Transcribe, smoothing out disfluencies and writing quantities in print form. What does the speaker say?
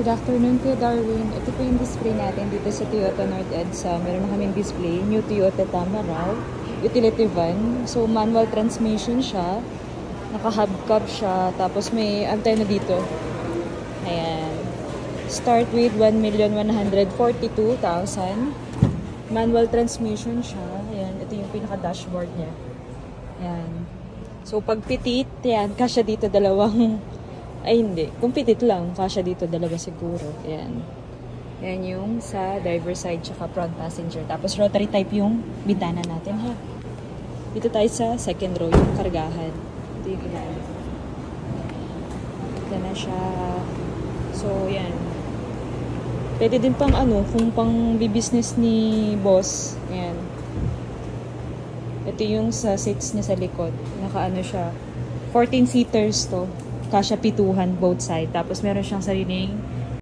Good afternoon, Kuya Darwin. Ito po yung display natin dito sa Toyota North EDSA. Meron na kaming display. New Toyota Tamaraw. Utility van. So, manual transmission siya. Naka-hubcap siya. Tapos may antena dito. Ayan. Start with 1,142,000. Manual transmission siya. Ayan. Ito yung pinaka-dashboard niya. Ayan. So, pag pitit, yan. Kasya dito dalawang... Ay, hindi. Kung pitit lang, kasya dito dalawa siguro. Ayan. Ayan yung sa driver side tsaka front passenger. Tapos rotary type yung bintana natin, ha? Dito tayo sa second row, yung kargahan. Ito yung ginagawa. Ito na siya. So, ayan. Pwede din pang ano, kung pang business ni boss. Ayan. Ito yung sa seats niya sa likod. Naka-ano siya. 14 seaters to. Kasya pituhan both side. Tapos meron siyang sariling